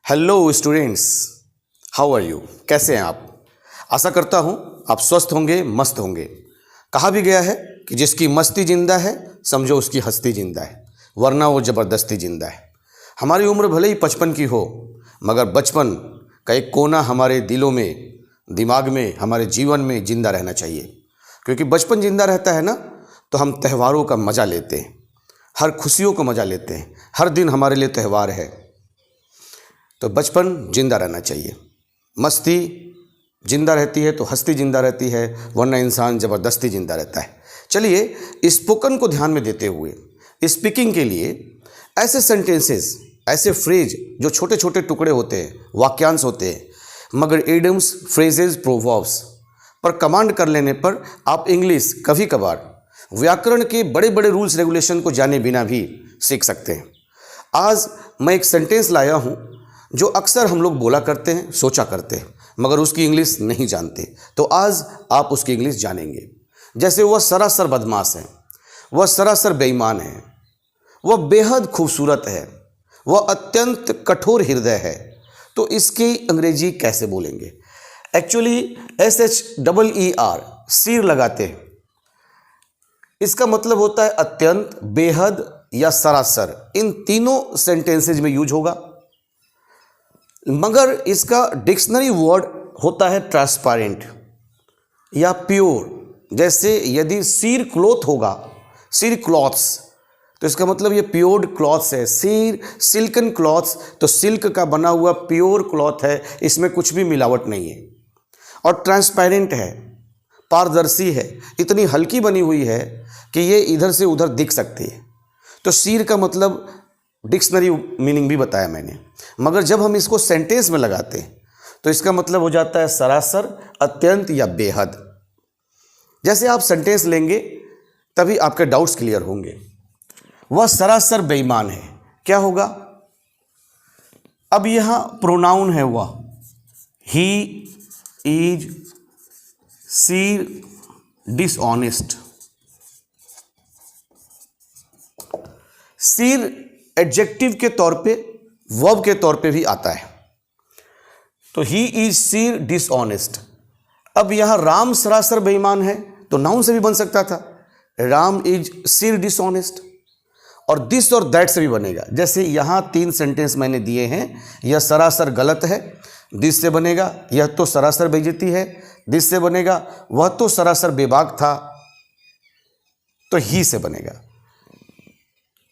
Hello students, how are you? कैसे हैं आप? आशा करता हूं आप स्वस्थ होंगे, मस्त होंगे। कहा भी गया है कि जिसकी मस्ती जिंदा है समझो उसकी हस्ती जिंदा है, वरना वो ज़बरदस्ती जिंदा है। हमारी उम्र भले ही 55 की हो, मगर बचपन का एक कोना हमारे दिलों में, दिमाग में, हमारे जीवन में जिंदा रहना चाहिए। क्योंकि बचपन जिंदा रहता है ना, तो हम त्योहारों का मज़ा लेते हैं, हर खुशियों को मज़ा लेते हैं। हर दिन हमारे लिए त्यौहार है। तो बचपन जिंदा रहना चाहिए। मस्ती जिंदा रहती है तो हस्ती जिंदा रहती है, वरना इंसान ज़बरदस्ती जिंदा रहता है। चलिए स्पोकन को ध्यान में देते हुए स्पीकिंग के लिए ऐसे सेंटेंसेस, ऐसे फ्रेज जो छोटे छोटे टुकड़े होते हैं, वाक्यांश होते हैं, मगर इडियम्स, फ्रेजेस, प्रोवर्ब्स पर कमांड कर लेने पर आप इंग्लिश कभी कभार व्याकरण के बड़े बड़े रूल्स रेगुलेशन को जाने बिना भी सीख सकते हैं। आज मैं एक सेंटेंस लाया हूँ जो अक्सर हम लोग बोला करते हैं, सोचा करते हैं, मगर उसकी इंग्लिश नहीं जानते। तो आज आप उसकी इंग्लिश जानेंगे। जैसे वह सरासर बदमाश है, वह सरासर बेईमान है, वह बेहद खूबसूरत है, वह अत्यंत कठोर हृदय है। तो इसकी अंग्रेजी कैसे बोलेंगे? एक्चुअली SHEER सीर लगाते हैं। इसका मतलब होता है अत्यंत, बेहद या सरासर। इन तीनों सेंटेंसेज में यूज होगा, मगर इसका डिक्शनरी वर्ड होता है ट्रांसपेरेंट या प्योर। जैसे यदि सीर क्लॉथ होगा, सीर क्लॉथ्स, तो इसका मतलब ये प्योर क्लॉथ्स है। सीर सिल्कन क्लॉथ्स, तो सिल्क का बना हुआ प्योर क्लॉथ है, इसमें कुछ भी मिलावट नहीं है। और ट्रांसपेरेंट है, पारदर्शी है, इतनी हल्की बनी हुई है कि ये इधर से उधर दिख सकती है। तो सीर का मतलब डिक्शनरी मीनिंग भी बताया मैंने, मगर जब हम इसको सेंटेंस में लगाते हैं तो इसका मतलब हो जाता है सरासर, अत्यंत या बेहद। जैसे आप सेंटेंस लेंगे तभी आपके डाउट्स क्लियर होंगे। वह सरासर बेईमान है, क्या होगा? अब यहां प्रोनाउन है वह, ही इज सी डिसऑनेस्ट। सीर एडजेक्टिव के तौर पे, वर्ब के तौर पे भी आता है। तो ही इज सीर डिसऑनेस्ट। अब यहां राम सरासर बेईमान है, तो नाउन से भी बन सकता था, राम इज सीर डिसऑनेस्ट। और दिस और दैट से भी बनेगा। जैसे यहां 3 सेंटेंस मैंने दिए हैं, यह सरासर गलत है, दिस से बनेगा। यह तो सरासर बेइज्जती है, दिस से बनेगा। वह तो सरासर बेबाक था, तो ही से बनेगा।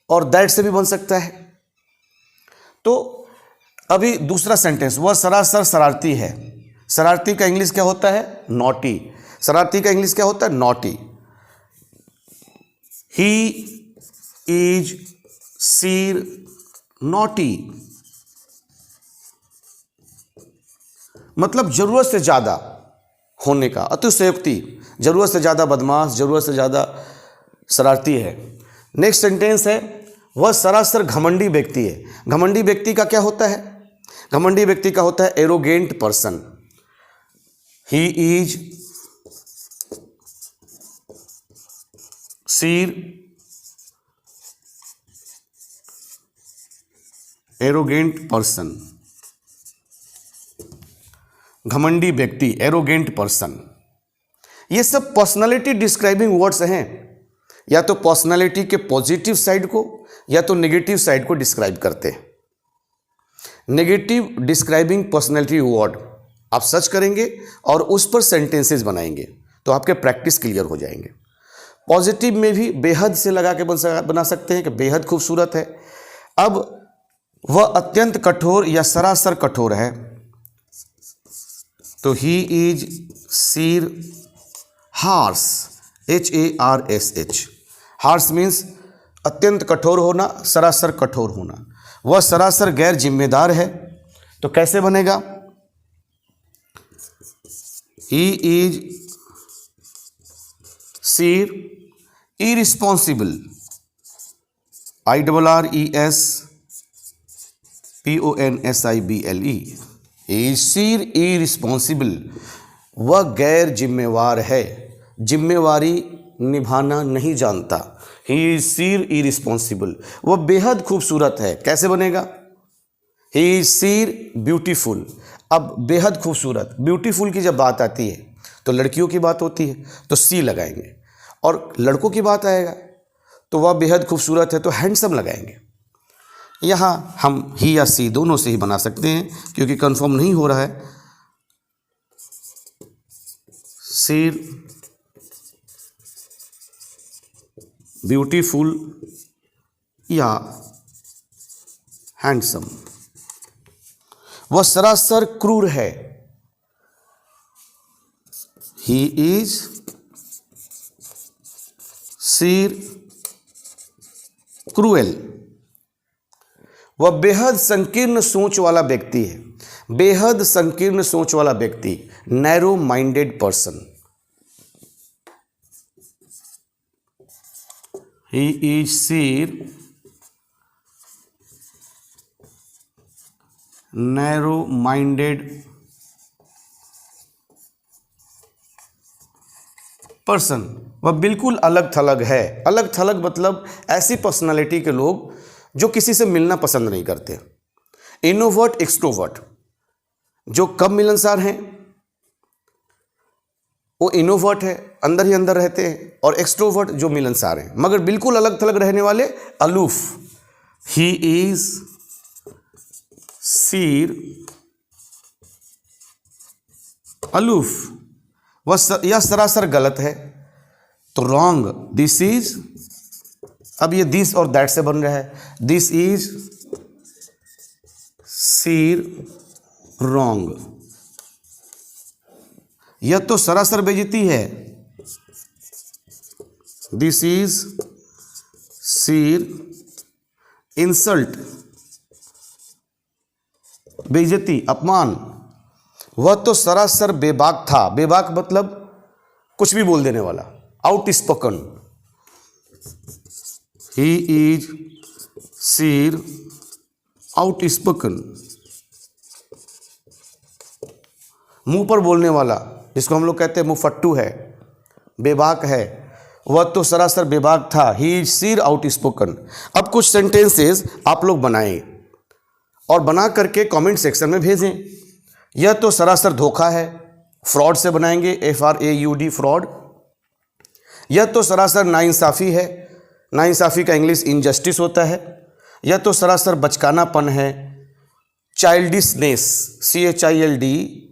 और दैट से भी बन सकता है। तो अभी दूसरा सेंटेंस, वह सरासर शरारती है। शरारती का इंग्लिश क्या होता है? नॉटी। शरारती का इंग्लिश क्या होता है? Naughty. He is Seer naughty, मतलब जरूरत से ज्यादा होने का, अतिशयोक्ति, जरूरत से ज्यादा बदमाश, जरूरत से ज्यादा शरारती है। नेक्स्ट सेंटेंस है, वह सरासर घमंडी व्यक्ति है। घमंडी व्यक्ति का क्या होता है? घमंडी व्यक्ति का होता है arrogant person. He is Seer arrogant person. घमंडी व्यक्ति, एरोगेंट पर्सन, ये सब पर्सनालिटी डिस्क्राइबिंग वर्ड्स हैं। या तो पर्सनालिटी के पॉजिटिव साइड को या तो नेगेटिव साइड को डिस्क्राइब करते हैं। नेगेटिव डिस्क्राइबिंग पर्सनालिटी वर्ड आप सर्च करेंगे और उस पर सेंटेंसेस बनाएंगे तो आपके प्रैक्टिस क्लियर हो जाएंगे। पॉजिटिव में भी बेहद से लगा के बना सकते हैं कि बेहद खूबसूरत है। अब वह अत्यंत कठोर या सरासर कठोर है, तो he is Seer harsh, HARSH। Harsh means अत्यंत कठोर होना, सरासर कठोर होना। वह सरासर गैर जिम्मेदार है, तो कैसे बनेगा? He is Seer irresponsible, IRRESPONSIBLE। Is Seer irresponsible, वह गैर जिम्मेवार है, जिम्मेवारी निभाना नहीं जानता। He is Seer irresponsible. वह बेहद खूबसूरत है, कैसे बनेगा? He is Seer beautiful. अब बेहद खूबसूरत, ब्यूटीफुल की जब बात आती है तो लड़कियों की बात होती है तो सी लगाएंगे, और लड़कों की बात आएगा तो वह बेहद खूबसूरत है तो हैंडसम लगाएंगे। यहाँ हम ही या सी दोनों से ही बना सकते हैं क्योंकि कंफर्म नहीं हो रहा है। सीर ब्यूटीफुल या हैंडसम। वह सरासर क्रूर है। He is Seer cruel. वह बेहद संकीर्ण सोच वाला व्यक्ति है। बेहद संकीर्ण सोच वाला व्यक्ति, narrow minded person. He is Seer narrow minded person. वह बिल्कुल अलग थलग है। अलग थलग मतलब ऐसी पर्सनालिटी के लोग जो किसी से मिलना पसंद नहीं करते। इंट्रोवर्ट, एक्सट्रोवर्ट जो कम मिलनसार हैं वो इंट्रोवर्ट है, अंदर ही अंदर रहते हैं, और एक्सट्रोवर्ट जो मिलनसार हैं मगर बिल्कुल अलग थलग रहने वाले, aloof. He is Seer aloof. यह सरासर गलत है तो रॉन्ग। दिस इज, अब ये दिस और दैट से बन रहा है। This is Seer wrong. यह तो सरासर बेइज्जती है। दिस इज सीर इंसल्ट, बेइज्जती, अपमान। वह तो सरासर बेबाक था। बेबाक मतलब कुछ भी बोल देने वाला, out spoken. He is Seer out spoken. मुंह पर बोलने वाला, जिसको हम लोग कहते हैं मुंहफट्टू है, बेबाक है, वह तो सरासर बेबाक था। He is Seer out spoken. अब कुछ सेंटेंसेस आप लोग बनाएं और बना करके कमेंट सेक्शन में भेजें। यह तो सरासर धोखा है, फ्रॉड से बनाएंगे, FRAUD, फ्रॉड। यह तो सरासर नाइंसाफ़ी है। नाइंसाफ़ी का इंग्लिश इनजस्टिस होता है। यह तो सरासर बचकानापन है, चाइल्डिशनेस, CHILDISHNESS,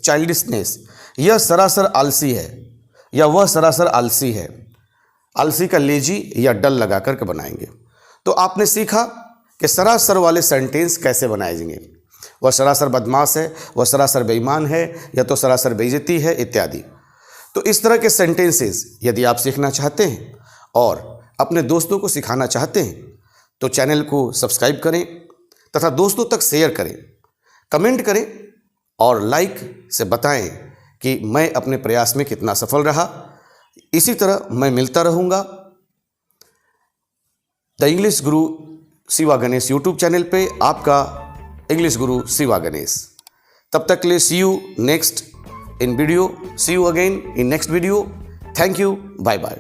चाइल्डिशनेस। यह सरासर आलसी है, या वह सरासर आलसी है। आलसी का लेजी या डल लगा करके बनाएंगे। तो आपने सीखा कि सरासर वाले सेंटेंस कैसे बनाए जाएंगे। वह सरासर बदमाश है, वह सरासर बेईमान है, या तो सरासर बेइज्जती है, इत्यादि। तो इस तरह के सेंटेंसेस यदि आप सीखना चाहते हैं और अपने दोस्तों को सिखाना चाहते हैं तो चैनल को सब्सक्राइब करें तथा दोस्तों तक शेयर करें, कमेंट करें और लाइक से बताएं कि मैं अपने प्रयास में कितना सफल रहा। इसी तरह मैं मिलता रहूँगा the English Guru Shiva Ganesh YouTube channel पे, आपका इंग्लिश गुरु शिवा गणेश। तब तक के लिए see you next in video, see you again in next video. Thank you, bye bye.